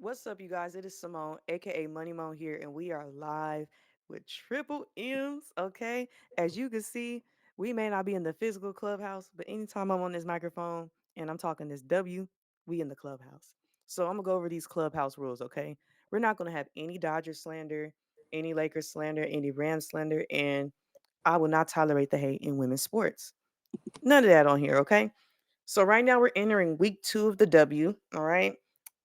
What's up, you guys? It is Simone, aka Money Mo here, and we are live with Triple M's. Okay, as you can see, we may not be in the physical clubhouse, but anytime I'm on this microphone and I'm talking this W, we in the clubhouse. So I'm gonna go over these clubhouse rules. Okay, we're not gonna have any Dodger slander, any Lakers slander, any Rams slander, and I will not tolerate the hate in women's sports. None of that on here. Okay. So right now we're entering week 2 of the W, all right?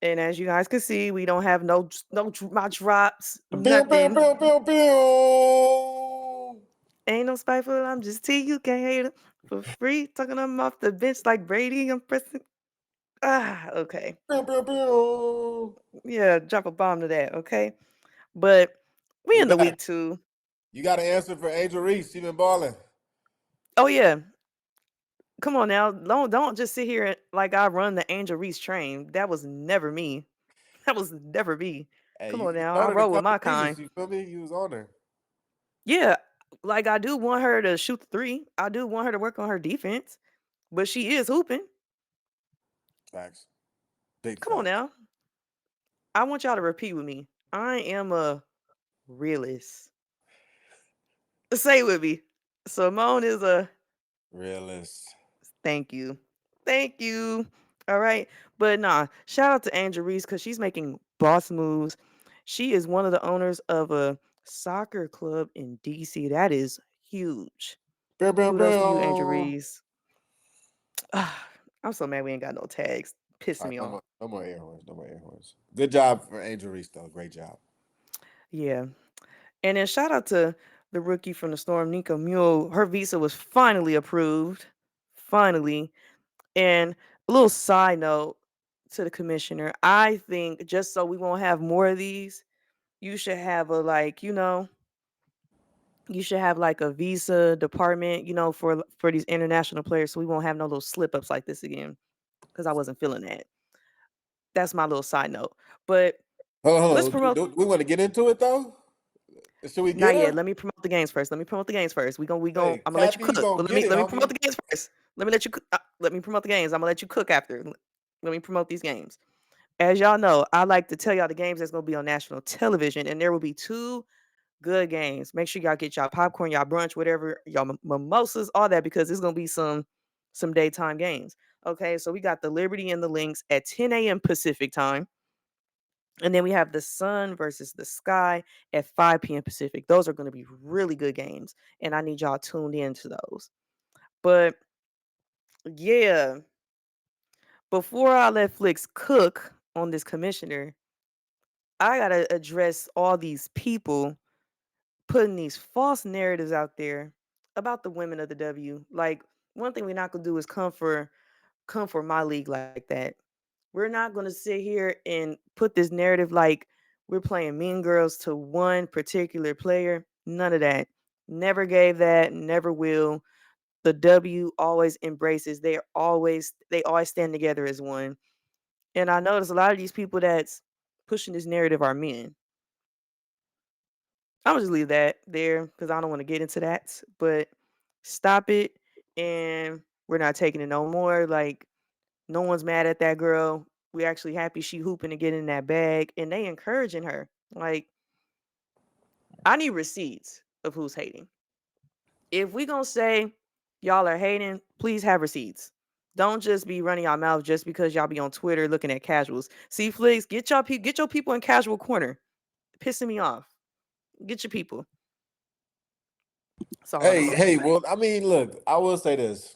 And as you guys can see, we don't have my drops, Pew, pew, nothing. pew, pew, pew. Ain't no spiteful. I'm just TUK hater for free. Talking them off the bench like Brady. I'm pressing. Okay. Pew, pew, pew. Yeah, drop a bomb to that, okay? But we You in the got week 2. you got an answer for Angel Reese. She been balling. Oh yeah. Come on now. Don't just sit here like I run the Angel Reese train. That was never me. That was never me. Hey, Come you, on you now. I known her a roll with couple my seasons. kind. You feel me? You was on her. Yeah, like I do want her to shoot the three. I do want her to work on her defense, but she is hooping. Facts. Big Come on facts. now. I want y'all to repeat with me. I am a realist. Say it with me. Simone is a Realist. thank you. Thank you. All right. But nah, shout out to Angel Reese because she's making boss moves. She is one of the owners of a soccer club in DC. That is huge. Pew, pew, Kudos to you, Angel pew. Reese. I'm so mad we ain't got no tags. All Pissing right, me no off. more, no more air horns. No more air horns. Good job for Angel Reese, though. Great job. Yeah. And then shout out to the rookie from the Storm, Nico Mule. Her visa was finally approved. Finally. And a little side note to the commissioner. I think just so we won't have more of these, you should have a you should have like a visa department, for these international players so we won't have no little slip ups like this again. Because I wasn't feeling that. That's my little side note. But let's Hold on. promote. We want to get into it though. Should we get Not yet. her? Let me promote the games first. Let me promote the games first. Hey, I'm gonna let you Kathy, you cook. gonna But let get me it, let me promote homie? the games first. Let me promote the games. I'm gonna let you cook after. Let me promote these games. As y'all know, I like to tell y'all the games that's gonna be on national television, and there will be two good games. Make sure y'all get y'all popcorn, y'all brunch, whatever, y'all mimosas, all that, because it's gonna be some daytime games. Okay, so we got the Liberty and the Lynx at 10 a.m. Pacific time. And then we have the Sun versus the Sky at 5 p.m. Pacific. Those are going to be really good games. And I need y'all tuned in to those. But yeah, before I let Flicks cook on this commissioner, I got to address all these people putting these false narratives out there about the women of the W. Like, one thing we're not going to do is come for my league like that. We're not going to sit here and put this narrative like we're playing mean girls to one particular player. None of that. Never gave that, never will. The W always embraces. They always stand together as one. And I notice a lot of these people that's pushing this narrative are men. I'm gonna just leave that there because I don't want to get into that. But stop it, and we're not taking it no more. Like, no one's mad at that girl. We actually happy she hooping to get in that bag, and they encouraging her. Like, I need receipts of who's hating. If we gonna say y'all are hating, please have receipts. Don't just be running your mouth just because y'all be on Twitter looking at casuals. See, Flicks, get your people in casual corner. Pissing me off. Get your people. That's all I'm Hey, saying. hey. Well, I mean, look. I will say this.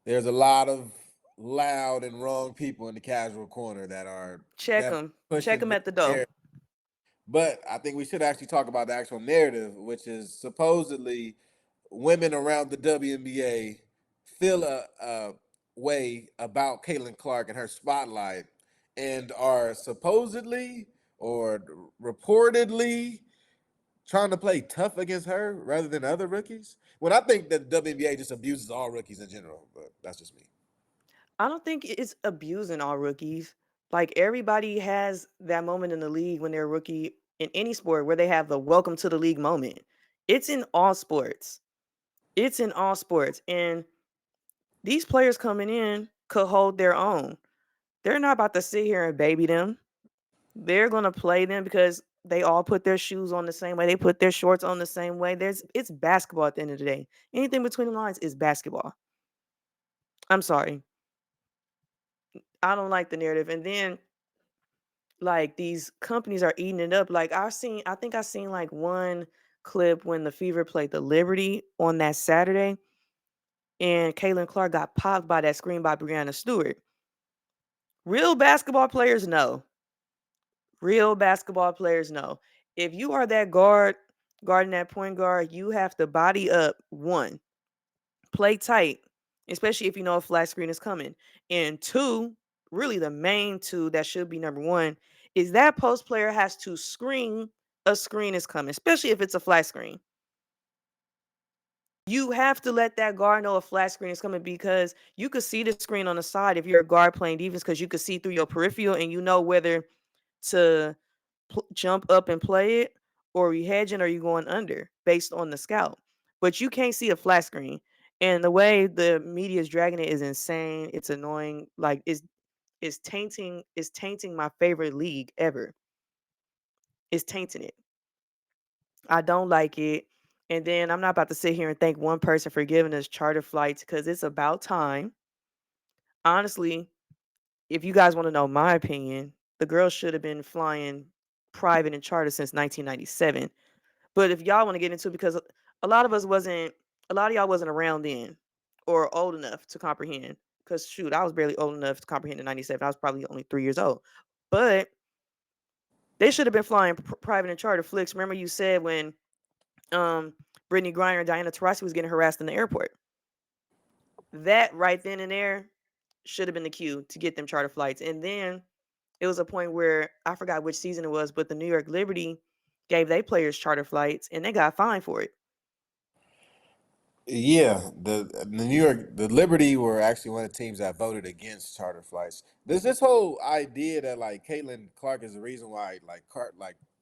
There's a lot of loud and wrong people in the casual corner that are Check definitely them. Check pushing them this at the door. narrative. But I think we should actually talk about the actual narrative, which is supposedly women around the WNBA feel a way about Caitlyn Clark and her spotlight, and are supposedly or reportedly trying to play tough against her rather than other rookies. When I think that the WNBA just abuses all rookies in general, but that's just me. I don't think it's abusing all rookies. Like, everybody has that moment in the league when they're a rookie in any sport where they have the welcome to the league moment. It's in all sports. It's in all sports. And these players coming in could hold their own. They're not about to sit here and baby them. They're gonna play them because they all put their shoes on the same way. They put their shorts on the same way. It's basketball at the end of the day. Anything between the lines is basketball. I'm sorry. I don't like the narrative. And then like these companies are eating it up. Like I think I seen like one clip when the Fever played the Liberty on that Saturday, and Caitlyn Clark got popped by that screen by Brianna Stewart. Real basketball players know. Real basketball players know. If you are that guarding that point guard, you have to body up one, play tight, especially if you know a flat screen is coming. And two, really the main two that should be number one, is that post player has to screen a screen is coming, especially if it's a flat screen. You have to let that guard know a flat screen is coming because you could see the screen on the side if you're a guard playing defense because you could see through your peripheral and you know whether to jump up and play it, or you hedging, or you going under based on the scout. But you can't see a flat screen. And the way the media is dragging it is insane. It's annoying. Like it's tainting my favorite league ever. It's tainting it. I don't like it. And then I'm not about to sit here and thank one person for giving us charter flights because it's about time. Honestly, if you guys want to know my opinion, the girls should have been flying private and charter since 1997. But if y'all want to get into it, because a lot of us wasn't, a lot of y'all wasn't around then or old enough to comprehend. Because shoot, I was barely old enough to comprehend in '97. I was probably only 3 years old. But they should have been flying private and charter flicks. Remember you said when um Brittany Griner and Diana Taurasi was getting harassed in the airport. That right then and there should have been the cue to get them charter flights. And then it was a point where I forgot which season it was, but the New York Liberty gave their players charter flights and they got fined for it. Yeah, the New York the Liberty were actually one of the teams that voted against charter flights. There's this whole idea that like Caitlin Clark is the reason why like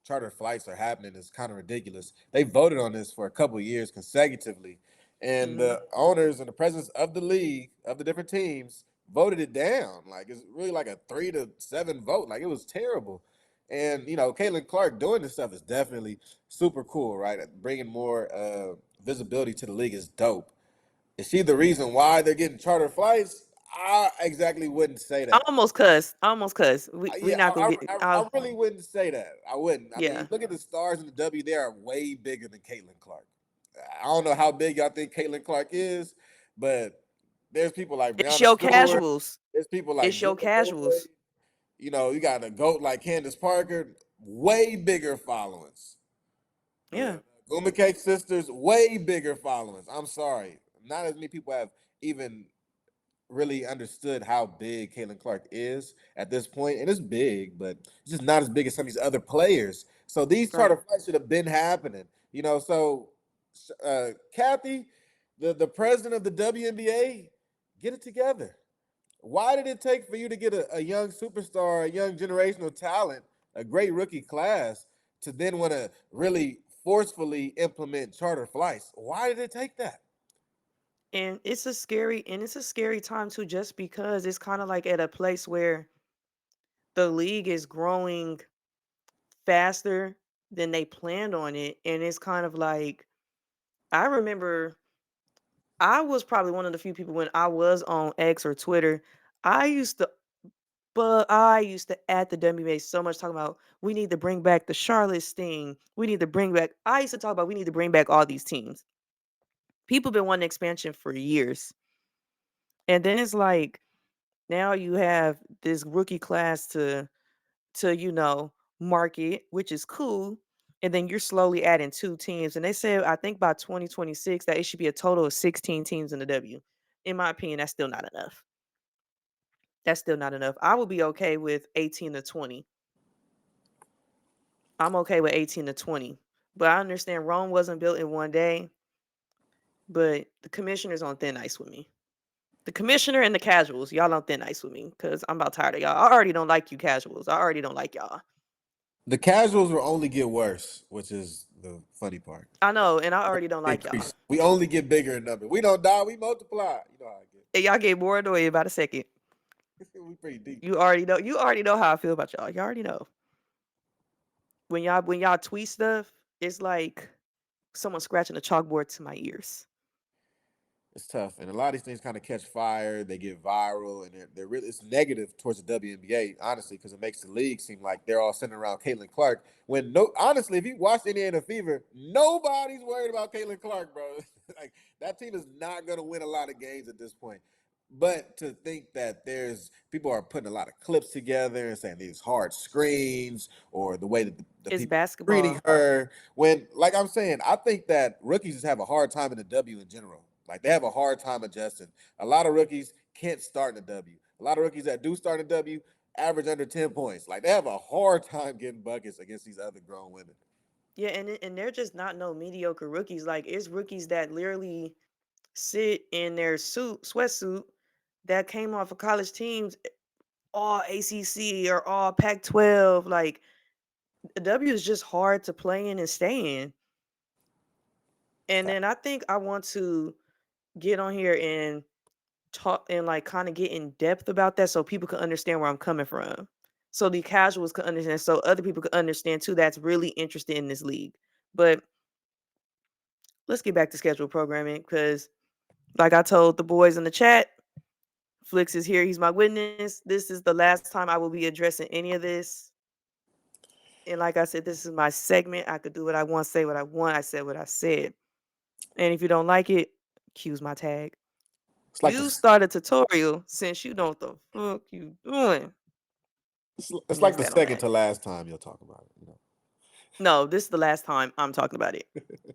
charter flights are happening is kind of ridiculous. They voted on this for a couple of years consecutively, and Hmm. the owners and the presidents of the league of the different teams voted it down. Like it's really like a 3-7 vote. Like it was terrible. And Caitlin Clark doing this stuff is definitely super cool, right? Bringing more visibility to the league is dope. Is she the reason why they're getting charter flights? I exactly wouldn't say I that. almost cussed. I almost cussed. We Yeah, not gonna get. I really wouldn't say that. I wouldn't. I mean, Yeah. look at the stars in the W. They are way bigger than Caitlin Clark. I don't know how big y'all think Caitlin Clark is, but there's people like It's Brianna your Stewart. casuals. There's people like It's Jewel your Boyd. casuals. You got a goat like Candace Parker, way bigger followings. Yeah. The Guma Cake sisters, way bigger followings. I'm sorry. Not as many people have even really understood how big Caitlin Clark is at this point. And it's big, but it's just not as big as some of these other players. So these Right. charter flights should have been happening. So Kathy, the president of the WNBA, get it together. Why did it take for you to get a young superstar, a young generational talent, a great rookie class, to then want to really forcefully implement charter flights? Why did it take that? And it's a scary time too, just because it's kind of like at a place where the league is growing faster than they planned on it. And it's kind of like I remember I was probably one of the few people when I was on X or Twitter. I used to But I used to at the WNBA so much talking about we need to bring back the Charlotte Sting. We need to bring back. I used to talk about we need to bring back all these teams. People been wanting expansion for years, and then it's like now you have this rookie class to market, which is cool. And then you're slowly adding two teams, and they said I think by 2026 that it should be a total of 16 teams in the W. In my opinion, that's still not enough. That's still not enough. I would be okay with 18 to 20. I'm okay with 18 to 20. But I understand Rome wasn't built in one day, but the commissioner's on thin ice with me. The commissioner and the casuals, y'all on thin ice with me because I'm about tired of y'all. I already don't like you casuals. I already don't like y'all. The casuals will only get worse, which is the funny part. I know, and I already don't like y'all. Increase. We only get bigger in number. We don't die, we multiply. You know how I And y'all get more annoyed about a second. get. We pretty deep. You already know how I feel about y'all. You already know. When y'all tweet stuff, it's like someone scratching a chalkboard to my ears. It's tough, and a lot of these things kind of catch fire. They get viral, and they're really it's negative towards the WNBA, honestly, because it makes the league seem like they're all centered around Caitlin Clark. When no, honestly, if you watch Indiana Fever, nobody's worried about Caitlin Clark, bro. Like that team is not going to win a lot of games at this point. But to think that there's people are putting a lot of clips together and saying these hard screens or the way that the It's people screening basketball. her, when like I'm saying, I think that rookies just have a hard time in the W in general. Like they have a hard time adjusting. A lot of rookies can't start in the W. A lot of rookies that do start in the W average under 10 points. Like they have a hard time getting buckets against these other grown women. Yeah, and they're just not no mediocre rookies. Like it's rookies that literally sit in their sweatsuit, that came off of college teams, all ACC or all Pac-12. Like the W is just hard to play in and stay in. And then I think I want to get on here and talk and like kind of get in depth about that so people can understand where I'm coming from. So the casuals can understand, so other people can understand too that's really interested in this league. But let's get back to scheduled programming because, like I told the boys in the chat, Flicks is here. He's my witness. This is the last time I will be addressing any of this. And like I said, this is my segment. I could do what I want, say what I want. I said what I said. And if you don't like it, accuse my tag. It's like You this. start a tutorial since you know what the fuck you doing. It's like Next the that on second that. to last time you'll talk about it. No, this is the last time I'm talking about it.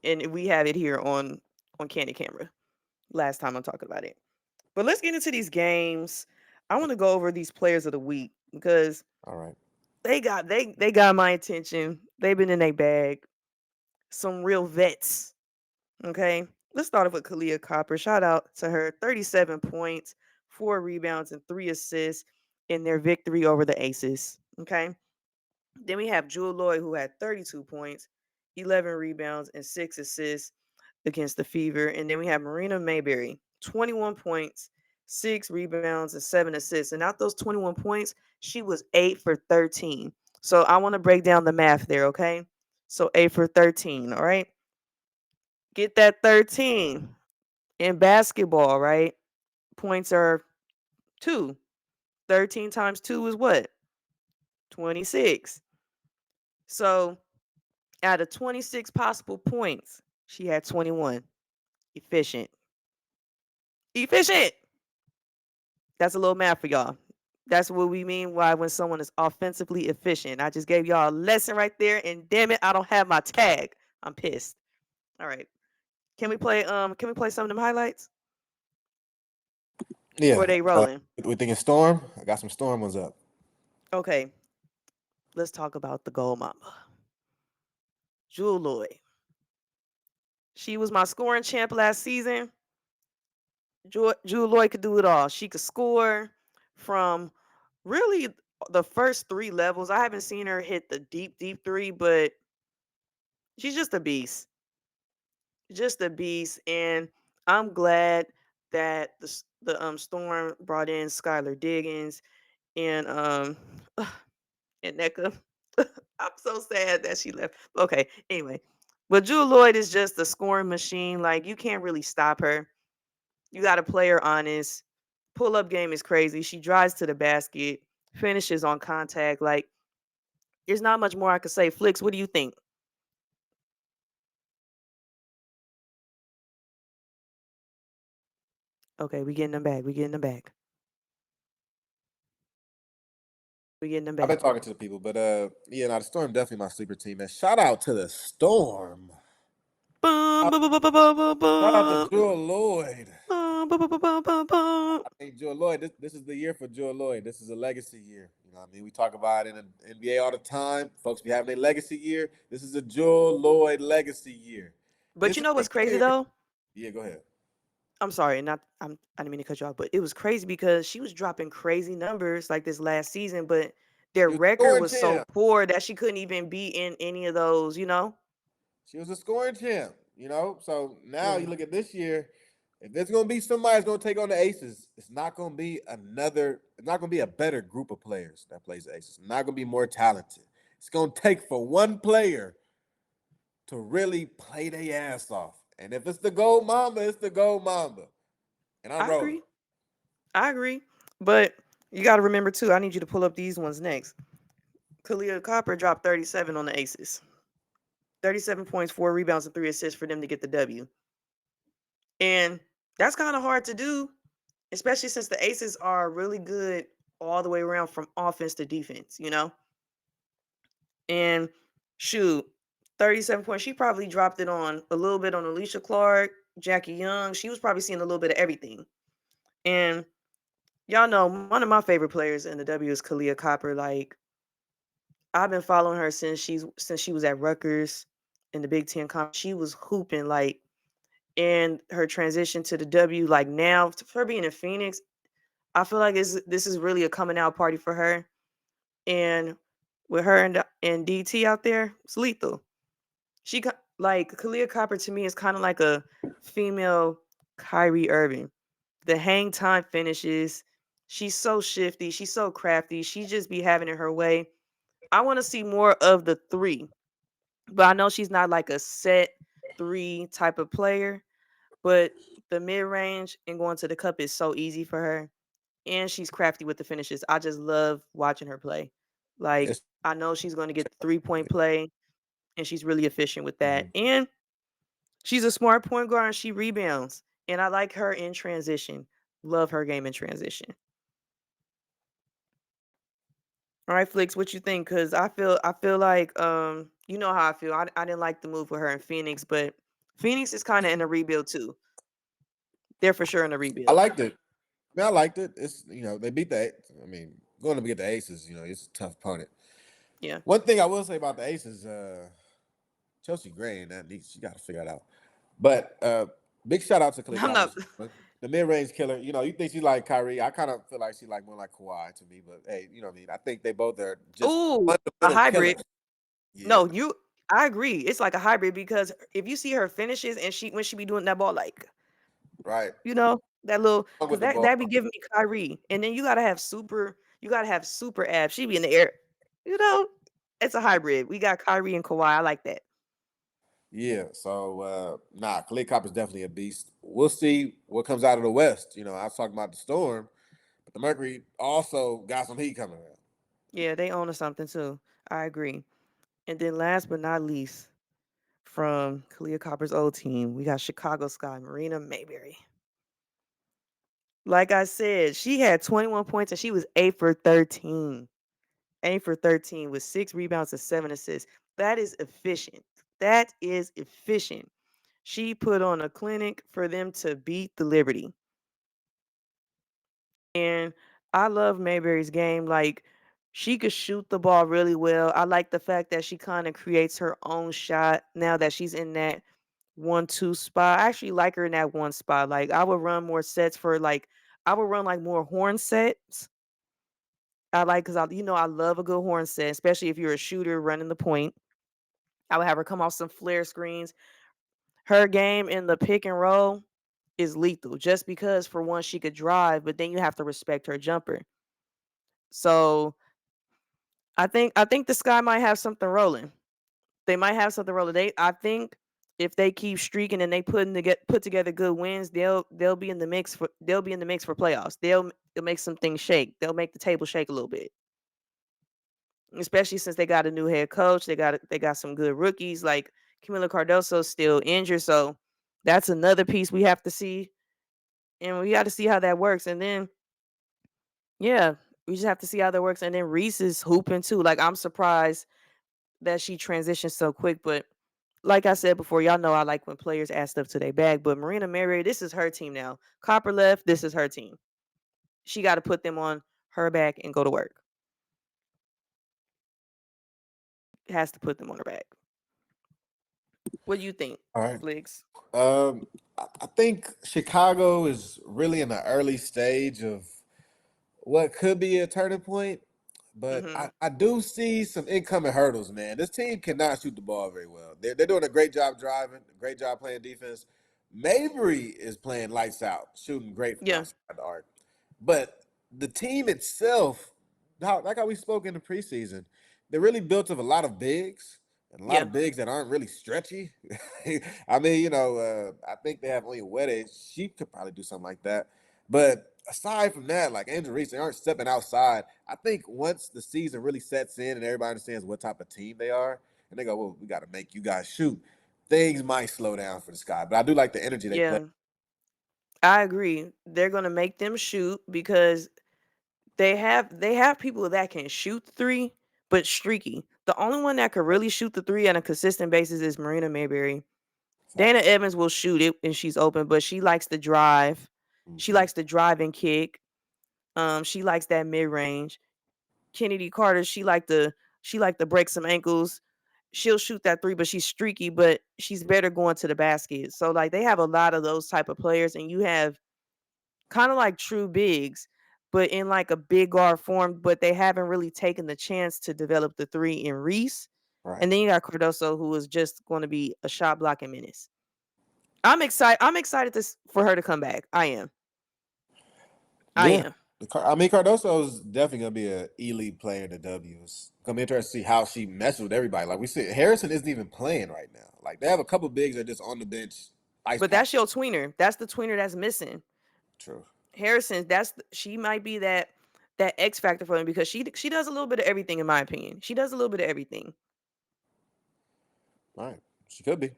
And we have it here on Candy Camera. Last time I'm talking about it. But let's get into these games. I want to go over these players of the week because All right. they got my attention. They've been in a bag. Some real vets. Okay. Let's start off with Kahleah Copper. Shout out to her. 37 points, 4 rebounds, and 3 assists in their victory over the Aces. Okay. Then we have Jewel Lloyd, who had 32 points, 11 rebounds, and 6 assists against the Fever. And then we have Marina Mayberry, 21 points, 6 rebounds, and 7 assists. And out those 21 points, she was 8 for 13. So I want to break down the math there, okay? So 8 for 13, all right? Get that 13. In basketball, right? Points are 2. 13 times 2 is what? 26. So out of 26 possible points, she had 21. Efficient. Efficient. That's a little math for y'all. That's what we mean why when someone is offensively efficient. I just gave y'all a lesson right there, and damn it, I don't have my tag. I'm pissed. All right. Can we play some of them highlights? Or Yeah. they rolling? We thinking Storm. I got some Storm ones up. Okay. Let's talk about the gold mama. Jewel Lloyd. She was my scoring champ last season. Jewel Lloyd could do it all. She could score from really the first 3 levels. I haven't seen her hit the deep, deep three, but she's just a beast. Just a beast. And I'm glad that the Storm brought in Skylar Diggins and and NECA. I'm so sad that she left. Okay, anyway. But Jewel Lloyd is just a scoring machine. Like you can't really stop her. You got to play her honest. Pull up game is crazy. She drives to the basket, finishes on contact. Like there's not much more I could say. Flicks, what do you think? Okay, we getting them back. We getting them back. We getting them I've been back. talking to the people, but yeah, no, the Storm definitely my sleeper team. And shout out to the Storm. Bum, Shout bum, bum, bum, bum, bum, shout out to bum, Jewel Lloyd. bum, bum, bum, bum, bum, bum, bum. I think Jewel Lloyd. This is the year for Jewel Lloyd. This is a legacy year. You know what I mean? We talk about it in the NBA all the time. Folks be having a legacy year. This is a Jewel Lloyd legacy year. But This you is know the what's crazy year. though? Yeah, go ahead. I'm sorry, not I didn't mean to cut you off, but it was crazy because she was dropping crazy numbers like this last season, but their She was a record scoring was so champ. poor that she couldn't even be in any of those. She was a scoring champ, you know. So now Yeah. you look at this year. If there's gonna be somebody that's gonna take on the Aces, it's not gonna be another. It's not gonna be a better group of players that plays the Aces. It's not gonna be more talented. It's gonna take for one player to really play their ass off. And if it's the gold mamba, it's the gold mamba. And I'm I rolling. agree. I agree. But you got to remember too. I need you to pull up these ones next. Kahleah Copper dropped 37 on the Aces. 37 points, 4 rebounds, and 3 assists for them to get the W. And that's kind of hard to do, especially since the Aces are really good all the way around from offense to defense, you know? And shoot, 37 points. She probably dropped it on a little bit on Alicia Clark, Jackie Young. She was probably seeing a little bit of everything. And y'all know one of my favorite players in the W is Kahleah Copper. Like, I've been following her since she was at Rutgers in the Big Ten Conference. She was hooping like, and her transition to the W. Like now, her being in Phoenix, I feel like this is really a coming out party for her. And with her and DT out there, it's lethal. Like Kahleah Copper to me is kind of like a female Kyrie Irving. The hang time finishes. She's so shifty. She's so crafty. She just be having it her way. I want to see more of the three, but I know she's not like a set three type of player. But the mid range and going to the cup is so easy for her, and she's crafty with the finishes. I just love watching her play. Like It's, I know she's going to get the 3 point play, and she's really efficient with that. Mhm. And she's a smart point guard, and she rebounds. And I like her in transition. Love her game in transition. All right, Flicks, what you think? Because I feel like you know how I feel. I didn't like the move with her in Phoenix, but Phoenix is kind of in a rebuild too. They're for sure in a I rebuild. liked it. I liked it. It's they beat the. I mean, going to get the Aces. It's a tough opponent. Yeah. One thing I will say about the Aces, Chelsea Gray and that she got to figure it out. But big shout out to Clay I'm not. Copper, the mid range killer. You think she like Kyrie? I kind of feel like she like more like Kawhi to me. But hey, you know what I mean. I think they both are just Ooh, a fundamental hybrid. killers. Yeah, No, I agree. It's like a hybrid because if you see her finishes and she when she be doing that ball, like right. that little, With because the that ball. be giving me Kyrie, and then you gotta have super abs. She be in the air, you know. It's a hybrid. We got Kyrie and Kawhi. I like that. Yeah. So Clay Copper's definitely a beast. We'll see what comes out of the West. I was talking about the Storm, but the Mercury also got some heat coming out. Yeah, they own something too. I agree. And then last but not least, from Kahleah Copper's old team, we got Chicago Sky Marina Mayberry. Like I said, she had 21 points and she was 8 for 13. 8 for 13 with 6 rebounds and 7 assists. That is efficient. That is efficient. She put on a clinic for them to beat the Liberty. And I love Mayberry's game. Like, she could shoot the ball really well. I like the fact that she kind of creates her own shot now that she's in that 1-2 spot. I actually like her in that one spot. Like, I would run more sets for like, I would run like more horn sets. I like because I love a good horn set, especially if you're a shooter running the point. I would have her come off some flare screens. Her game in the pick and roll is lethal just because for one she could drive, but then you have to respect her jumper. So I think the Sky might have something rolling. They might have something rolling. I think if they keep streaking and they put together good wins, they'll be in the mix for playoffs. They'll make some things shake. They'll make the table shake a little bit. Especially since they got a new head coach. They got some good rookies like Camila Cardoso's still injured, so that's another piece we have to see, and we got to see how that works. And then yeah, we just have to see how that works. And then Reese is hooping too. Like I'm surprised that she transitioned so quick, but like I said before, y'all know I like when players add stuff to their bag. But Marina Mary, this is her team now. Copper left. This is her team. She got to put them on her back and go to work. Has to put them on her back. What do you think, All right. Flicks? I think Chicago is really in the early stage of what could be a turning point, but Mm-hmm. I do see some incoming hurdles, man. This team cannot shoot the ball very well. They're doing a great job driving, a great job playing defense. Mabry is playing lights out, shooting great from Yeah. outside the arc. But the team itself, like how we spoke in the preseason, they're really built of a lot of bigs and a lot Yeah. of bigs that aren't really stretchy. I mean, I think they have only Wedge. She could probably do something like that. But aside from that, like Angel Reese, they aren't stepping outside. I think once the season really sets in and everybody understands what type of team they are, and they go, well, we got to make you guys shoot, things might slow down for the Sky. But I do like the energy they play. Yeah. I agree. They're gonna make them shoot because they have people that can shoot the three, but streaky. The only one that could really shoot the three on a consistent basis is Marina Mayberry. Dana Evans will shoot it and she's open, but she likes to drive. She Mm-hmm. likes to drive and kick. She likes that mid range. Kennedy Carter, she like to break some ankles. She'll shoot that three, but she's streaky, but she's better going to the basket. So like they have a lot of those type of players, and you have kind of like true bigs, but in like a big guard form, but they haven't really taken the chance to develop the three in Reese. Right. And then you got Cardoso, who is just going to be a shot blocking menace. I'm excited. I'm excited for her to come back. I am. I Yeah. am. I mean, Cardoso's definitely gonna be an elite player in the W's. Gonna be interested to see how she messes with everybody. Like we said, Harrison isn't even playing right now. Like they have a couple bigs that are just on the bench, ice But pack. that's your tweener. That's the tweener that's missing. True. Harrison. She might be that X factor for him because she does a little bit of everything in my opinion. She does a little bit of everything. All right. She could be.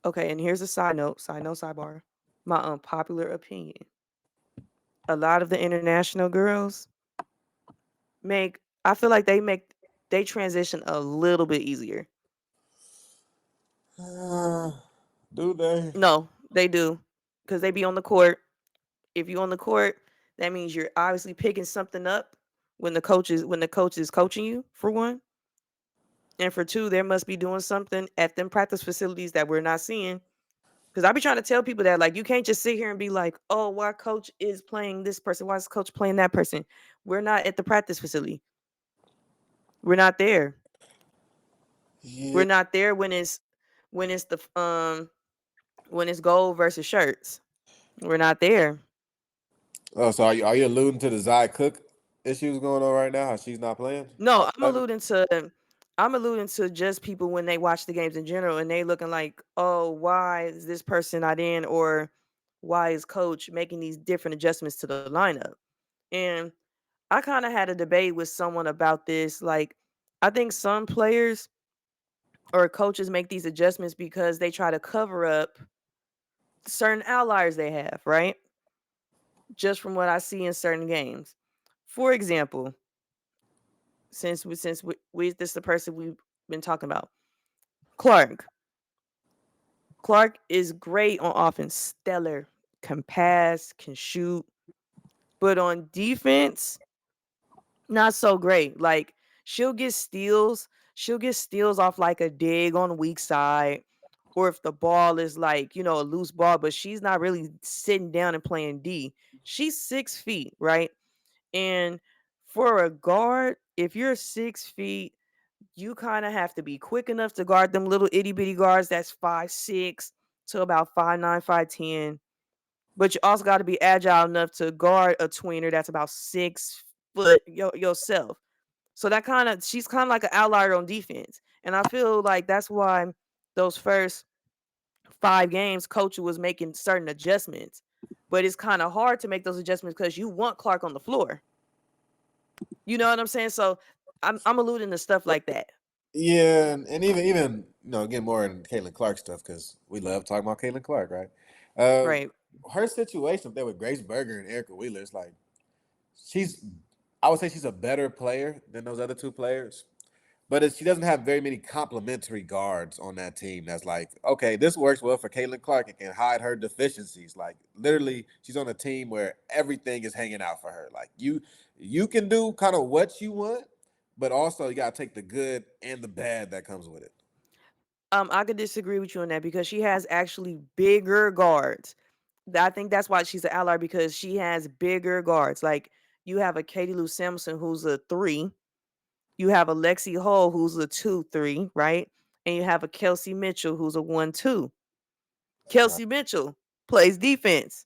Okay, and here's a side note, sidebar. My unpopular opinion. A lot of the international girls make I feel like they transition a little bit easier. Uh, do they? No, they do. Cuz they be on the court. If you on the court, that means you're obviously picking something up when the coach is coaching you for one. And for two, there must be doing something at them practice facilities that we're not seeing. Because I be trying to tell people that like you can't just sit here and be like, oh, why coach is playing this person? Why is coach playing that person? We're not at the practice facility. We're not there. Yeah. We're not there when it's the when it's gold versus shirts. We're not there. Oh, so are you alluding to the Zai Cook issues going on right now? How she's not playing? No, I'm alluding to just people when they watch the games in general and they looking like, oh, why is this person not in, or why is coach making these different adjustments to the lineup? And I kind of had a debate with someone about this. Like, I think some players or coaches make these adjustments because they try to cover up certain outliers they have, right? Just from what I see in certain games. For example, since we this is the person we've been talking about. Clark. Clark is great on offense, stellar, can pass, can shoot, but on defense, not so great. Like she'll get steals off like a dig on the weak side, or if the ball is like, a loose ball, but she's not really sitting down and playing D. She's 6 feet, right? And for a guard, if you're 6 feet, you kind of have to be quick enough to guard them little itty bitty guards that's 5'6" to about 5'9", 5'10". But you also got to be agile enough to guard a tweener that's about 6 foot yourself. So she's kind of like an outlier on defense. And I feel like that's why those first 5 games, coach was making certain adjustments. But it's kind of hard to make those adjustments because you want Clark on the floor. You know what I'm saying? So I'm alluding to stuff like that. Yeah, and even get more in Caitlin Clark stuff because we love talking about Caitlin Clark, right? Uh, Right. her situation up there with Grace Berger and Erica Wheeler is like she's, I would say she's a better player than those other two players, but she doesn't have very many complementary guards on that team. That's like, okay, this works well for Caitlin Clark and can hide her deficiencies. Like literally, she's on a team where everything is hanging out for her. Like you can do kind of what you want, but also you gotta take the good and the bad that comes with it. I could disagree with you on that because she has actually bigger guards. I think that's why she's an ally because she has bigger guards. Like you have a Katie Lou Sampson who's a 3. You have a Lexi Hull who's a 2-3, right? And you have a Kelsey Mitchell who's a 1-2. Right. Kelsey Mitchell plays defense.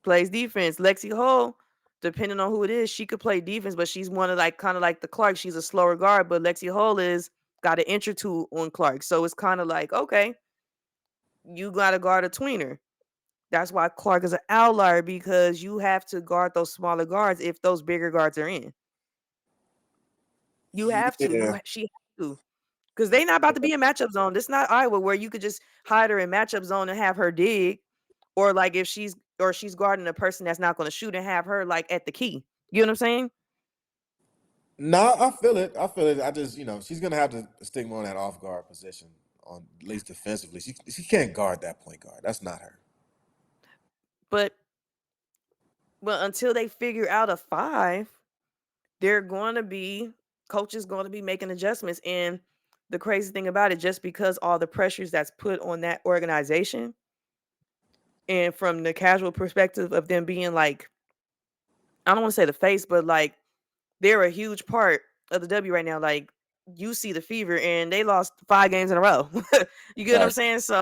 Plays defense. Lexi Hull depending on who it is, she could play defense, but she's one of like kind of like the Clark. She's a slower guard, but Lexi Hole is got an inch or two on Clark. So it's kind of like, okay, you got to guard a tweener. That's why Clark is an outlier because you have to guard those smaller guards if those bigger guards are in. You have to. Yeah, She has to. Because they not about to be in matchup zone. This not Iowa where you could just hide her in matchup zone and have her dig. Or like if she's guarding a person that's not going to shoot and have her like at the key. You know what I'm saying? no, I feel it. I feel it. I just, she's gonna have to stick more on that off guard position, on at least defensively. She can't guard that point guard. That's not her. But until they figure out a five, they're going to be coaches going to be making adjustments. And the crazy thing about it, just because all the pressures that's put on that organization, and from the casual perspective of them being like, I don't want to say the face, but like they're a huge part of the W right now. Like you see the Fever, and they lost 5 games in a row. You get what I'm Right. saying? So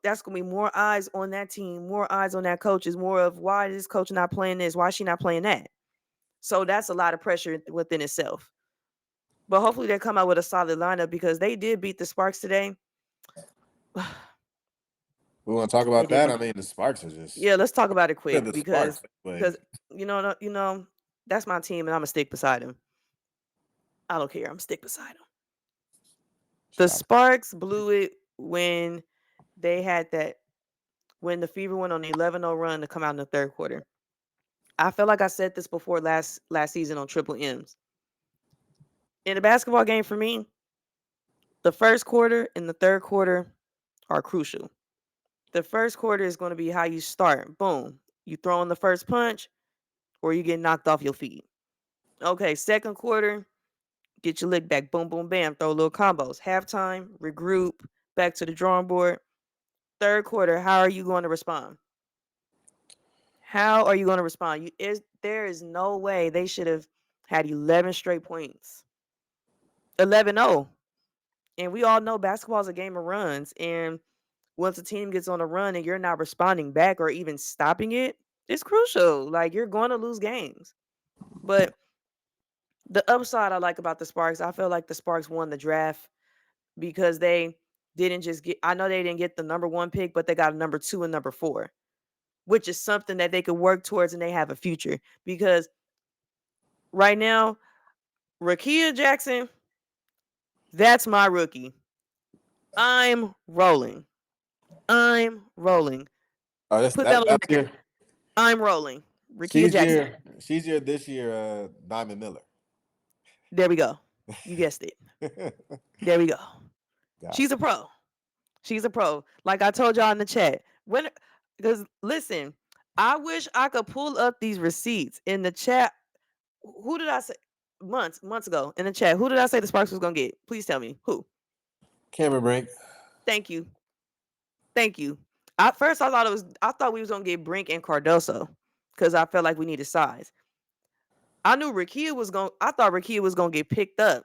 that's gonna be more eyes on that team, more eyes on that coach. Is more of why is this coach not playing this? Why is she not playing that? So that's a lot of pressure within itself. But hopefully they come out with a solid lineup because they did beat the Sparks today. We want to talk They about did that. I beat. mean, the Sparks are just Yeah, let's talk about it they're quick the because Sparks. Like, because that's my team and I'm gonna stick beside him. I don't care. I'm stick beside him. The stop. Sparks blew it when they had that when the Fever went on the 11-0 run to come out in the third quarter. I feel like I said this before last season on Triple M's. In a basketball game for me, the first quarter and the third quarter are crucial. The first quarter is going to be how you start. Boom. You throw in the first punch or you get knocked off your feet. Okay, second quarter, get your lick back. Boom, boom, bam. Throw little combos. Halftime, regroup, back to the drawing board. Third quarter, how are you going to respond? How are you going to respond? There is no way they should have had 11 straight points. 11-0. And we all know basketball is a game of runs. And once a team gets on a run and you're not responding back or even stopping it, it's crucial. Like you're going to lose games. But the upside I like about the Sparks, I feel like the Sparks won the draft because they didn't just get, I know they didn't get the number one pick, but they got a number two and number four, which is something that they could work towards and they have a future. Because right now, Rakia Jackson, that's my rookie. I'm rolling. I'm rolling. Oh, that's Put that on the that's record. your I'm rolling. Rakia she's Jackson. your she's your this year Diamond Miller. There we go. You guessed it. There we go. Got She's a pro. She's a pro. Like I told y'all in the chat. Because listen, I wish I could pull up these receipts in the chat. Who did I say months ago in the chat? Who did I say the Sparks was gonna get? Please tell me who. Cameron Brink. Thank you. Thank you. At first I thought we was gonna get Brink and Cardoso because I felt like we needed size. I thought Rakia was gonna get picked up.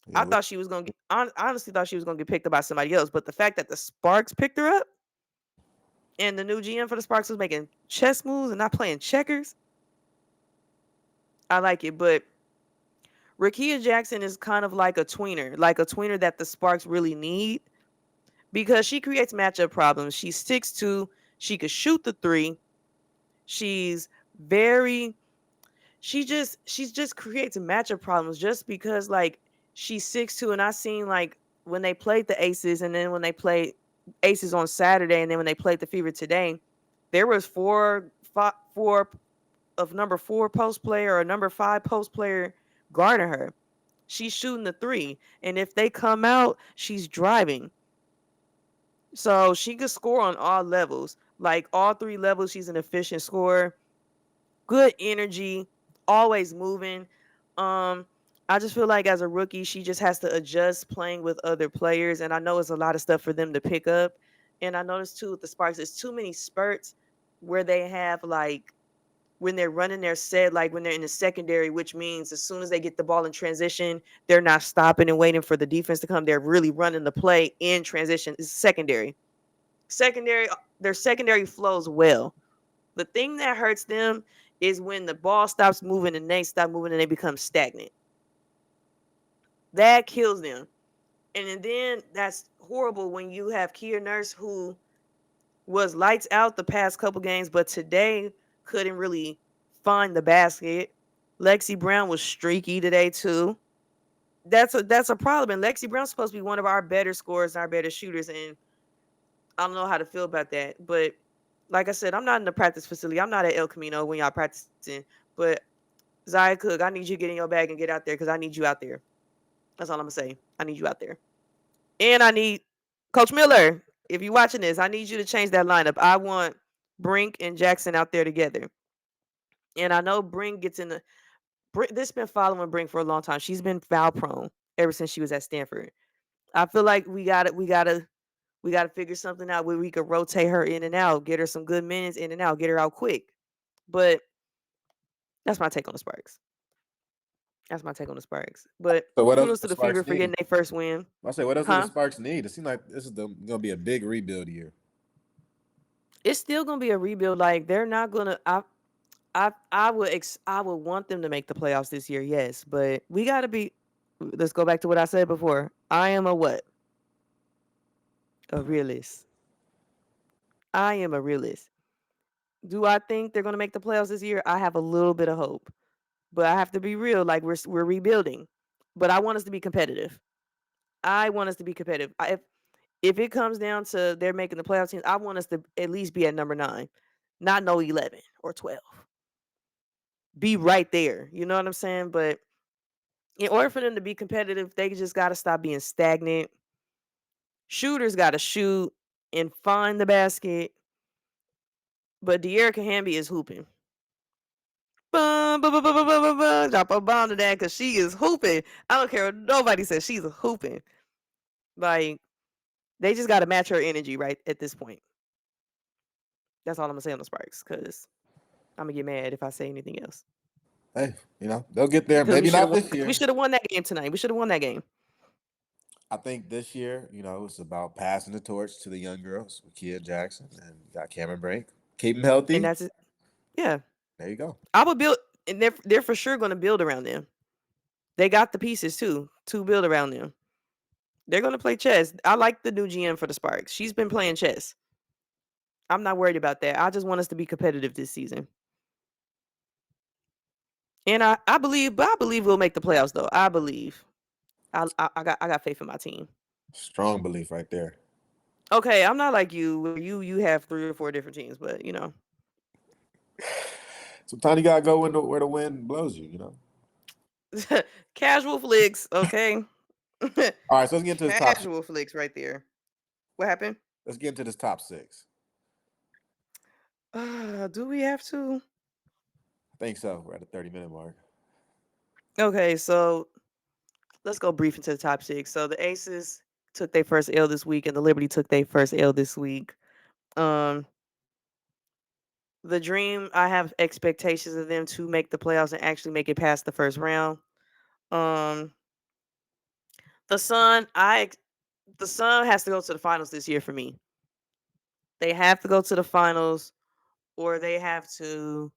Yeah, I thought she was gonna get I honestly thought she was gonna get picked up by somebody else. But the fact that the Sparks picked her up and the new GM for the Sparks was making chess moves and not playing checkers, I like it. But Rakia Jackson is kind of like a tweener that the Sparks really need because she creates matchup problems. She's 6'2", she could shoot the three. She's very she just creates matchup problems just because like she's 6'2", and I seen like when they played the Aces and then when they played Aces on Saturday and then when they played the Fever today, there was four of number 4 post player or number 5 post player guarding her. She's shooting the three, and if they come out, she's driving. So she could score on all levels, like all 3 levels. She's an efficient scorer, good energy, always moving. Um, I just feel like as a rookie, she just has to adjust playing with other players, and I know it's a lot of stuff for them to pick up. And I noticed too with the Sparks, it's too many spurts where they have like when they're running their set, like when they're in the secondary, which means as soon as they get the ball in transition, they're not stopping and waiting for the defense to come. They're really running the play in transition. It's secondary. Secondary, their secondary flows well. The thing that hurts them is when the ball stops moving and they stop moving and they become stagnant. That kills them. And then that's horrible when you have Kia Nurse who was lights out the past couple games, but today couldn't really find the basket. Lexi Brown was streaky today too. That's a problem. And Lexi Brown's supposed to be one of our better scorers and our better shooters, and I don't know how to feel about that. But like I said, I'm not in the practice facility. I'm not at El Camino when y'all practicing. But Zaya Cook, I need you to get in your bag and get out there because I need you out there. That's all I'm gonna say. I need you out there. And I need Coach Miller, if you're watching this, I need you to change that lineup. I want Brink and Jackson out there together. And I know Brink gets in the this been following Brink for a long time. She's been foul prone ever since she was at Stanford. I feel like we gotta figure something out where we could rotate her in and out, get her some good minutes in and out, get her out quick. But that's my take on the Sparks. That's my take on the Sparks. But So what else do kudos the to the Fever Sparks for getting need? their first win. I say, what else do the Huh? Sparks need? It seems like this is gonna be a big rebuild year. It's still gonna be a rebuild. Like they're not gonna. I would want them to make the playoffs this year. Yes, but we gotta be. Let's go back to what I said before. I am a what? A realist. I am a realist. Do I think they're gonna make the playoffs this year? I have a little bit of hope, but I have to be real. Like we're rebuilding, but I want us to be competitive. I want us to be competitive. If it comes down to they're making the playoff teams, I want us to at least be at number 9, not no 11 or 12. Be right there. You know what I'm saying? But in order for them to be competitive, they just got to stop being stagnant. Shooters got to shoot and find the basket. But De'Erica Hamby is hooping. Bum, bum, bum, bum, bum, bum, bum. Drop a bomb to that because she is hooping. I don't care what nobody says. She's hooping. Like, they just got to match her energy right at this point. That's all I'm going to say on the Sparks because I'm going to get mad if I say anything else. Hey, they'll get there. Because Maybe not this we year. should have won that game tonight. We should have won that game. I think this year, it's about passing the torch to the young girls with Kia Jackson and you got Cameron Brink. Keep them And healthy. that's it. Yeah. There you go. I would build, and they're for sure going to build around them. They got the pieces too to build around them. They're going to play chess. I like the new GM for the Sparks. She's been playing chess. I'm not worried about that. I just want us to be competitive this season. And I believe we'll make the playoffs though. I believe. I got faith in my team. Strong belief right there. Okay, I'm not like you where you have 3 or 4 different teams, but Sometimes you gotta go where the wind blows you. casual flicks, okay? All right, so let's get into this top. Casual flicks right there. What happened? Let's get into this top six. Do we have to? I think so. We're at the 30-minute mark. Okay, so let's go brief into the top 6. So the Aces took their first L this week, and the Liberty took their first L this week. Um, the Dream, I have expectations of them to make the playoffs and actually make it past the first round. Um, the Sun, the Sun has to go to the finals this year for me. They have to go to the finals, or they have to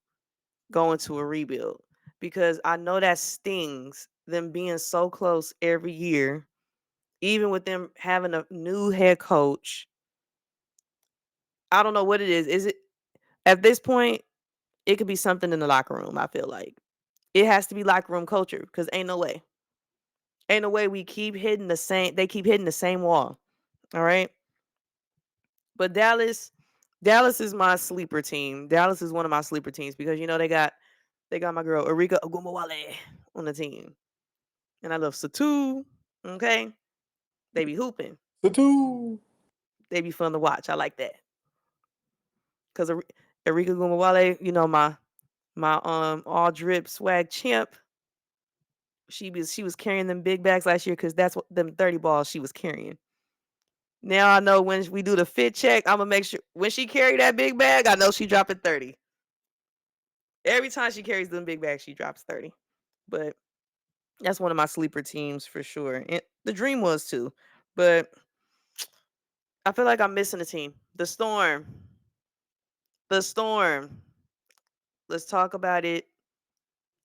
go into a rebuild because I know that stings them being so close every year, even with them having a new head coach. I don't know what it is. Is it at this point? It could be something in the locker room. I feel like it has to be locker room culture because ain't no way we keep hitting the same. They keep hitting the same wall. All right, but Dallas is my sleeper team. Dallas is one of my sleeper teams because they got my girl Erika Ogumawale on the team, and I love Satu. Okay, they be hooping. The two. They be fun to watch. I like that because Erika Ogumawale, my all drip swag champ. She was carrying them big bags last year because that's what them 30 balls she was carrying. Now I know when we do the fit check, I'm gonna make sure when she carry that big bag, I know she dropping 30. Every time she carries them big bags, she drops 30. But that's one of my sleeper teams for sure. And the Dream was too. But I feel like I'm missing a team. The Storm. The Storm. Let's talk about it.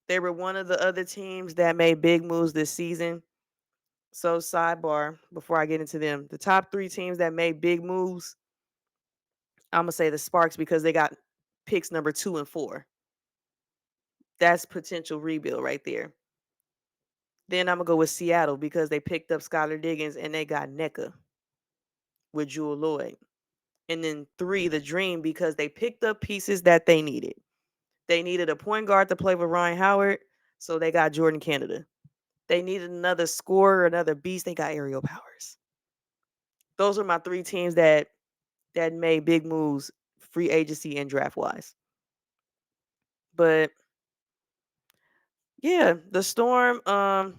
They were one of the other teams that made big moves this season. So, sidebar before I get into them, the top three teams that made big moves, I'm gonna say the Sparks because they got picks number 2 and 4. That's potential rebuild right there. Then I'm gonna go with Seattle because they picked up Skylar Diggins and they got NECA with Jewel Lloyd. And then 3, the Dream, because they picked up pieces that they needed. They needed a point guard to play with Ryan Howard, so they got Jordan Canada. They needed another scorer, another beast. They got Aerial Powers. Those are my 3 teams that made big moves, free agency and draft wise. But yeah, the Storm. I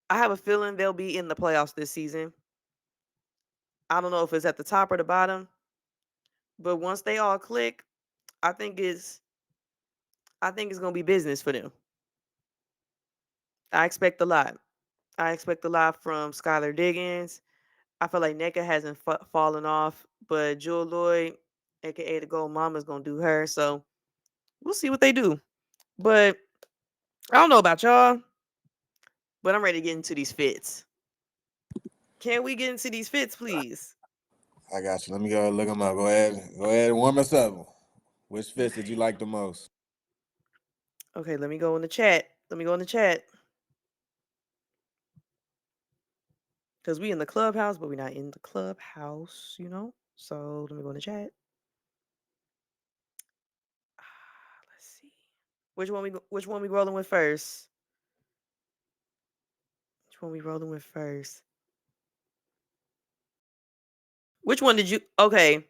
have a feeling they'll be in the playoffs this season. I don't know if it's at the top or the bottom, but once they all click, I think it's I think it's gonna be business for them. I expect a lot. I expect a lot from Skylar Diggins. I feel like NECA hasn't fallen off, but Jewel Lloyd, aka the Gold Mama, is gonna do her. So we'll see what they do. But I don't know about y'all, but I'm ready to get into these fits. Can we get into these fits, please? I got you. Let me go look them up. Go ahead and warm us up. Which fits did you Okay. like the most? Okay, let me go in the chat. Let me go in the chat. Because we in the clubhouse, but we're not in the clubhouse, you know? So let me go in the chat. Let's see. Which one we rolling with first? Which one we rolling with first? Which one did you okay?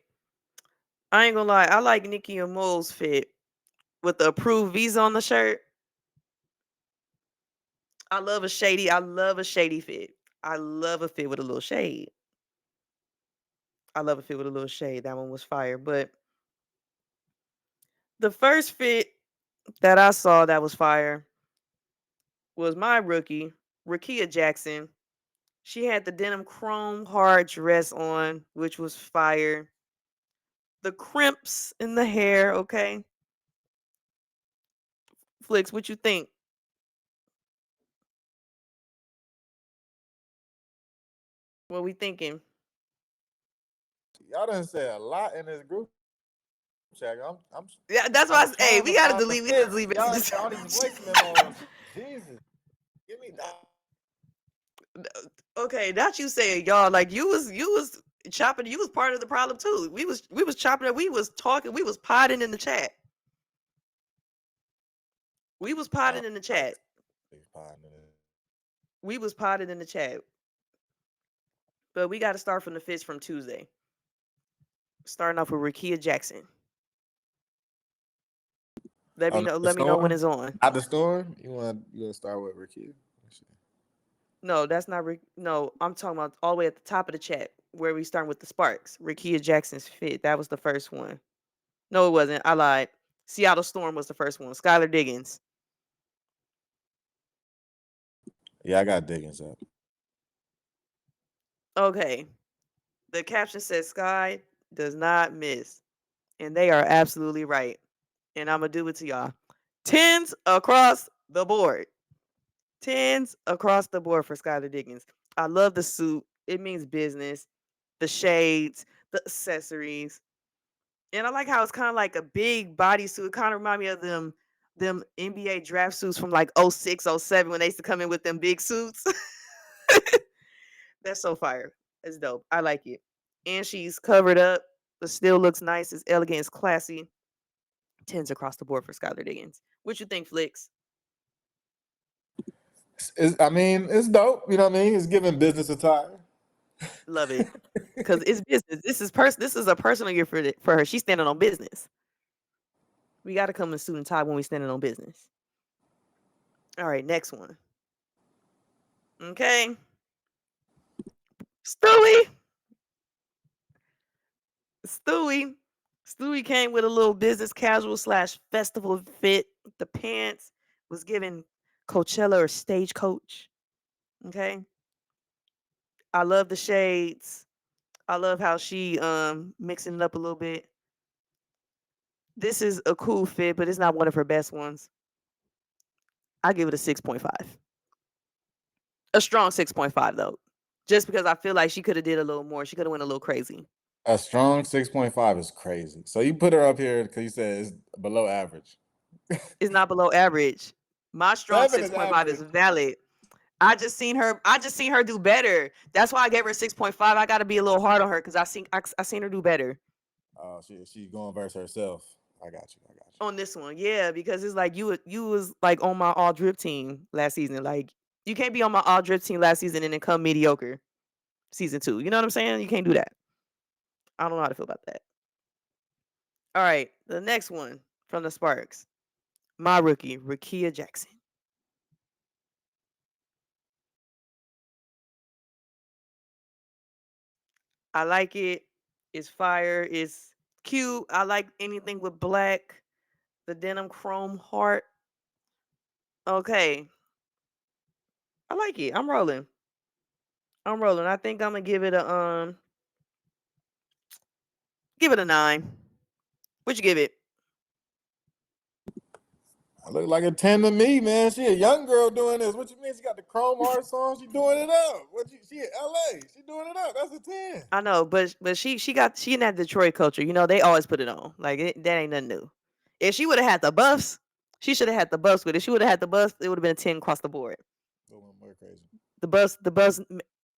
I ain't gonna lie, I like Nikki and Mole's fit with the approved visa on the shirt. I love a shady fit. I love a fit with a little shade. I love a fit with a little shade. That one was fire. But the first fit that I saw that was fire was my rookie, Rakia Jackson. She had the denim chrome hard dress on, which was fire. The crimps in the hair, okay? Flicks, what you think? What we thinking? Y'all done said a lot in this group chat. Yeah, that's why I'm I say, hey, trying to find the we gotta fits. delete Y'all messages. got all these voice memos. Jesus, give me that. Okay, not you saying y'all, like you was chopping, you was part of the problem too. We was chopping it, we was talking, we was potting in the chat. We was potting in the chat. We was potted in the chat. But we gotta start from the fits from Tuesday. Starting off with Rakia Jackson. Oh, not the Let me know when storm. it's on. Not the storm. You want to start with Ricky? No, that's not no, I'm talking about all the way at the top of the chat where we starting with the Sparks. Rakia Jackson's fit. That was the first one. No, it wasn't. I lied. Seattle Storm was the first one. Skylar Diggins. Yeah, I got Diggins up. Okay. The caption says Sky does not miss. And they are absolutely right. And I'm gonna do it to y'all. Tens across the board. Tens across the board for Skylar Diggins. I love the suit. It means business. The shades, the accessories. And I like how it's kind of like a big bodysuit. It kind of remind me of them NBA draft suits from like '06, '07 when they used to come in with them big suits. That's so fire. It's dope. I like it. And she's covered up, but still looks nice. It's elegant. It's classy. Tens across the board for Skylar Diggins. What you think, Flicks? I mean, it's dope. You know what I mean? It's giving business attire. Love it. Cause it's business. This is a personal year for her. She's standing on business. We got to come in suit and tie when we standing on business. All right, next one. Okay, Stewie. Stewie. Stewie came with a little business casual slash festival fit. The pants was given Coachella or stagecoach. Okay. I love the shades. I love how she mixing it up a little bit. This is a cool fit, but it's not one of her best ones. I give it a 6.5. A strong 6.5 though. Just because I feel like she could have did a little more. She could have went a little crazy. A strong 6.5 is crazy. So you put her up here because you said it's below average. It's not below average. My strong 7 is 6.5 is average. valid. I just seen her do better. That's why I gave her a 6.5. I got to be a little hard on her cuz I seen her do better Oh, she's going versus herself. I got you. I got you. on this one. Yeah, because it's like you was like on my all drip team last season. Like you can't be on my all drip team last season and then come mediocre season 2. You know what I'm saying? You can't do that. I don't know how to feel about that. All right, the next one from the Sparks. My rookie, Rakia Jackson. I like it. It's fire. It's cute. I like anything with black. The denim chrome heart. Okay. I like it. I'm rolling. I'm rolling. I think I'm gonna give it a 9. What you give it? I look like a 10 to me, man. She a young girl doing this. What you mean? She got the Chrome Heart song. She doing it up. She in LA. She doing it up. That's a 10. I know, but she in that Detroit culture. You know, they always put it on. Like that ain't nothing new. If she would have had the buffs, she should have had the buffs with it. If she would have had the buffs, it would have been a 10 across the board. A little more crazy. The buffs, the buffs,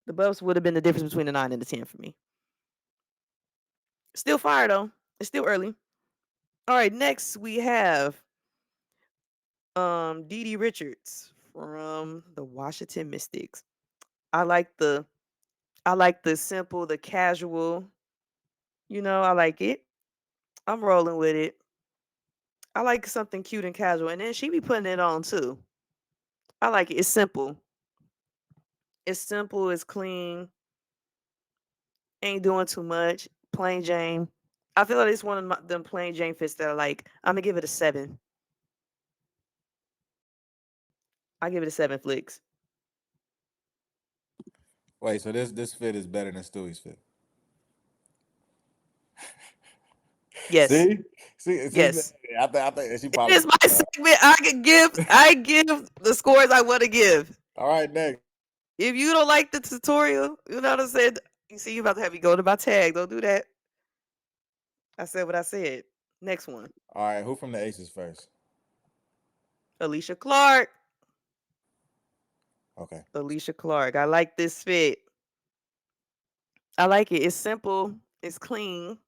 the buffs would have been the difference between the 9 and the 10 for me. Still fire though. It's still early. All right, next we have Dee Dee Richards from the Washington Mystics. I like the I like the simple, the casual. You know, I like it. I'm rolling with it. I like something cute and casual, and then she be putting it on too. I like it. It's simple. It's simple. It's clean. Ain't doing too much. Plain Jane. I feel like it's one of them plain Jane fits that I like. I'm gonna give it a 7. I give it a 7 flicks. Wait, so this fit is better than Stewie's fit. Yes. See? See, Yes. I think she It probably is my segment. I give the scores I want to give. all right, next. If you don't like the tutorial, you know what I said. You see, you about to have me go to my tag. Don't do that. I said what I said. Next one, All right, who from the Aces first? Alicia Clark. Okay. Alicia Clark. I like this fit. I like it. It's simple. It's clean.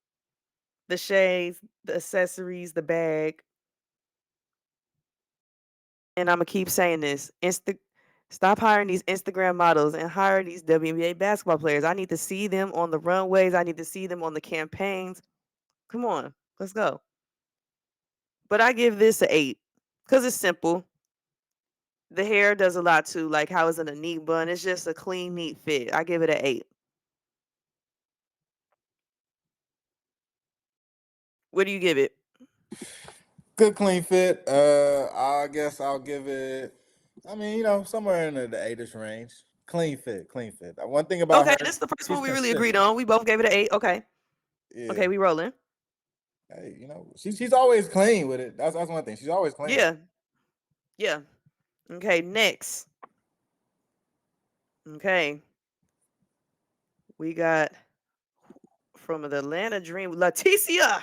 The shades, the accessories, the bag. And I'm gonna keep saying this. Stop hiring these Instagram models and hire these WNBA basketball players. I need to see them on the runways. I need to see them on the campaigns. Come on, let's go. But I give this a 8 because it's simple. The hair does a lot too, like how it's in a neat bun. It's just a clean, neat fit. I give it a 8. What do you give it? Good clean fit. I guess I'll give it. I mean, somewhere in the 8ish range. Clean fit, clean fit. One thing about Okay, her, this is the first she's one we really agreed consistent. on. We both gave it an 8. Okay. Yeah. Okay, we rolling. Hey, she's always clean with it. That's one thing. She's always clean with it. Yeah. Yeah. Okay, next. Okay. We got from the Atlanta Dream, Leticia.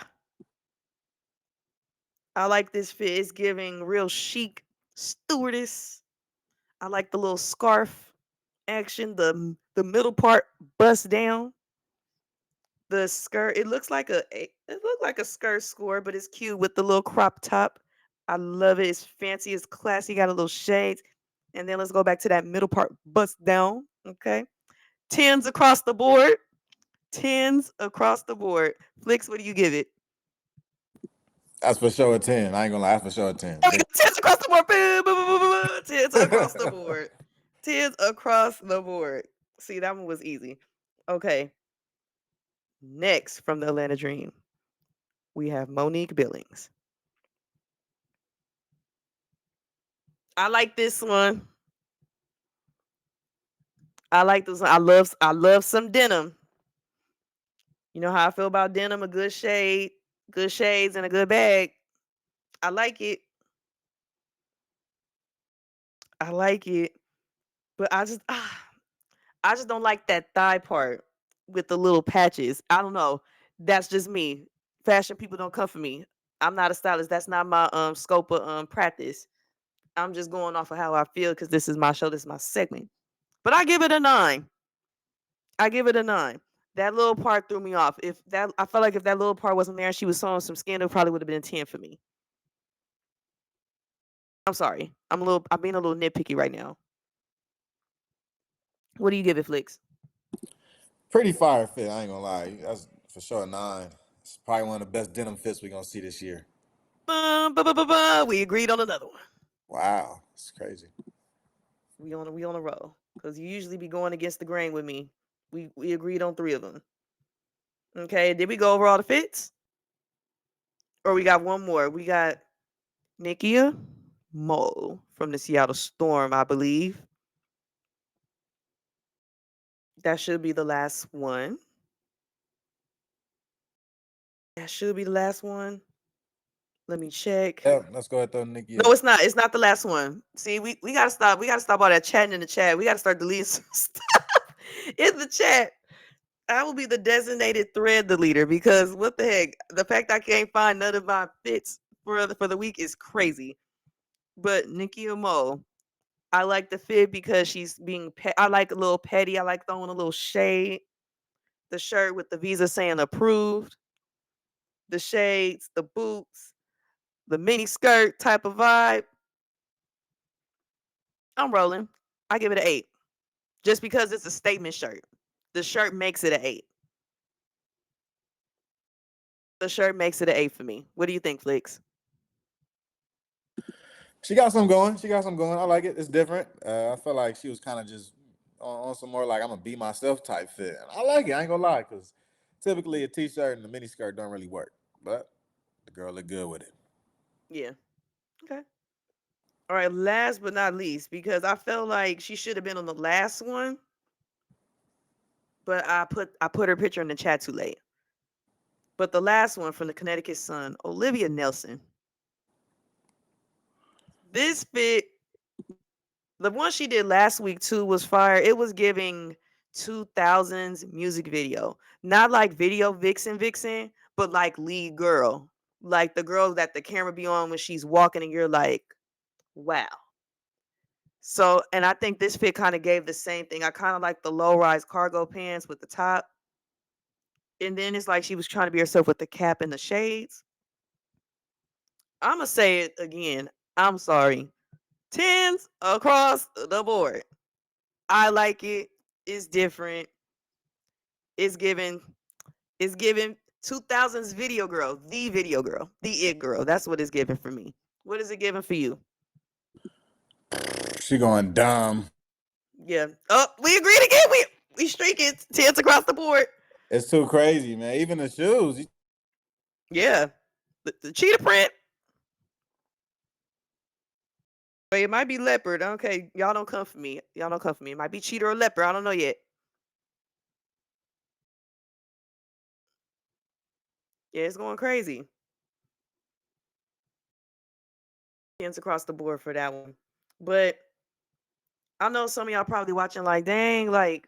I like this fit. It's giving real chic stewardess. I like the little scarf action, the middle part bust down. The skirt, it looked like a skirt score, but it's cute with the little crop top. I love it. It's fancy, it's classy, got a little shades. And then let's go back to that middle part bust down. Okay. Tens across the board. Tens across the board. Flicks, what do you give it? That's for sure a 10. I ain't gonna lie, that's for sure a 10. There we go. Tens across the board. Boom, boom, boom, boom, boom, boom. Tens across the board. Tens across the board. See, that one was easy. Okay. Next from the Atlanta Dream, we have Monique Billings. I like this one. I like this one. I love some denim. You know how I feel about denim, a good shade. Good shades and a good bag. I like it. I like it. But I just don't like that thigh part with the little patches. I don't know. That's just me. Fashion people don't come for me. I'm not a stylist. That's not my scope of practice. I'm just going off of how I feel because this is my show. This is my segment. But I give it a 9. I give it a 9. That little part threw me off. If that, I felt like if that little part wasn't there and she was showing some skin, it probably would have been a 10 for me. I'm sorry. I'm being a little nitpicky right now. What do you give it, Flicks? Pretty fire fit. I ain't gonna lie. That's for sure a 9. It's probably one of the best denim fits we're gonna see this year. We agreed on another one. Wow, it's crazy. We on a roll because you usually be going against the grain with me. We agreed on 3 of them. Okay, did we go over all the fits? Or we got one more? We got Nikia Mo from the Seattle Storm, I believe. That should be the last one. That should be the last one. Let me check. Yep, let's go ahead and throw Nikki No, up. it's not. It's not the last one. See, we gotta stop. We gotta stop all that chatting in the chat. We gotta start deleting some stuff in the chat. I will be the designated thread deleter because what the heck? The fact I can't find none of my fits for the week is crazy. But Nikki Mo, I like the fit because she's being. I like a little petty. I like throwing a little shade. The shirt with the visa saying approved. The shades, the boots, the mini skirt type of vibe. I'm rolling. I give it an 8 just because it's a statement shirt. The shirt makes it an 8. The shirt makes it an 8 for me. What do you think, Flix? She got some going. She got some going. I like it. It's different. I feel like she was kind of just on some more like I'm gonna be myself type fit. And I like it. I ain't gonna lie, because typically a t-shirt and a mini skirt don't really work. But the girl looked good with it. Yeah. Okay. All right. Last but not least, because I felt like she should have been on the last one, but I put her picture in the chat too late. But the last one from the Connecticut Sun, Olivia Nelson. This fit, the one she did last week too was fire. It was giving 2000s music video. Not like video vixen, but like lead girl. Like the girl that the camera be on when she's walking and you're like, wow. So, and I think this fit kind of gave the same thing. I kind of like the low rise cargo pants with the top. And then it's like she was trying to be herself with the cap and the shades. I'm going to say it again. I'm sorry. 10s across the board. I like it. It's different. It's given. It's given 2000s video girl, the it girl. That's what it's giving for me. What is it giving for you? She going dumb. Yeah. Oh, we agreed again. We streaking 10s across the board. It's too crazy, man. Even the shoes. Yeah. The cheetah print. But it might be leopard. Okay, y'all don't come for me. Y'all don't come for me. It might be cheetah or leopard. I don't know yet. Yeah, it's going crazy. 10s across the board for that one. But I know some of y'all probably watching like, dang, like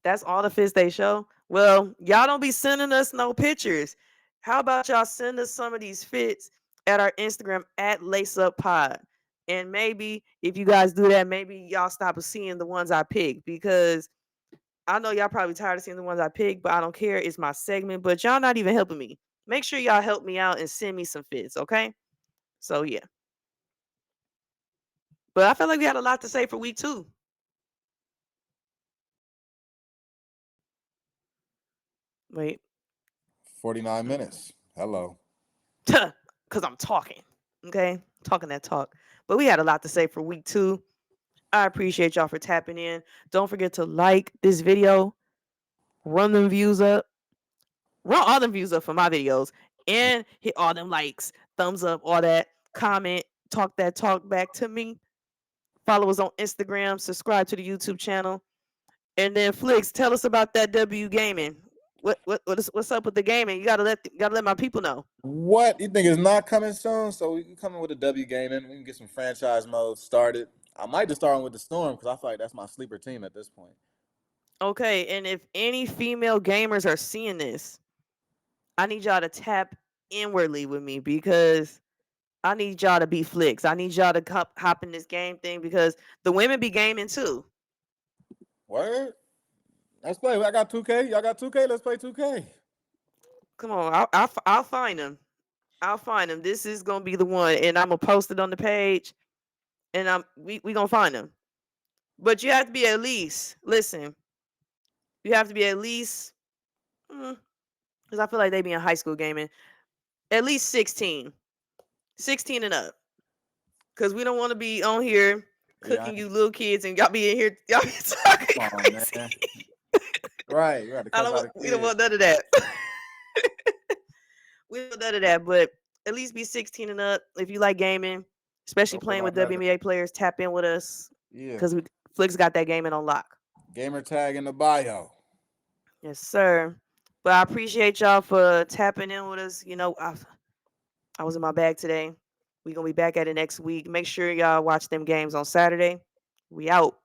that's all the fits they show. Well, y'all don't be sending us no pictures. How about y'all send us some of these fits at our Instagram at LaceUpPod? And maybe if you guys do that, maybe y'all stop seeing the ones I pick because I know y'all probably tired of seeing the ones I pick, but I don't care. It's my segment, but y'all not even helping me. Make sure y'all help me out and send me some fits, okay? So yeah. But I feel like we had a lot to say for week 2. Wait. 49 minutes. Hello. Because I'm talking. Okay? Talking that talk. But we had a lot to say for week 2. I appreciate y'all for tapping in. Don't forget to like this video, run them views up, run all them views up for my videos, and hit all them likes, thumbs up, all that. Comment, talk that talk back to me. Follow us on Instagram, subscribe to the YouTube channel. And then Flix, tell us about that W Gaming. What's up with the gaming? You gotta let my people know. What you think is not coming soon? So we can come in with a W gaming. We can get some franchise mode started. I might just start with the Storm because I feel like that's my sleeper team at this point. Okay, and if any female gamers are seeing this, I need y'all to tap inwardly with me because I need y'all to be flicks. I need y'all to hop in this game thing because the women be gaming too. Word. Let's play. I got 2K. Y'all got 2K. Let's play 2K. Come on, I'll find them. I'll find them. This is gonna be the one, and I'm gonna post it on the page, and we gonna find them. But you have to be at least listen. You have to be at least because I feel like they be in high school gaming. At least 16, 16 and up. Because we don't want to be on here Yeah. cooking you little kids, and y'all be in here y'all be talking Come on, crazy. man. Right. You got to I cuss don't. out a We don't kid. want none of that. We don't want none of that. But at least be 16 and up if you like gaming, especially Don't feel playing like with nothing. WNBA players. Tap in with us Yeah. because Flicks got that gaming on lock. Gamer tag in the bio. Yes, sir. But I appreciate y'all for tapping in with us. I was in my bag today. We gonna be back at it next week. Make sure y'all watch them games on Saturday. We out.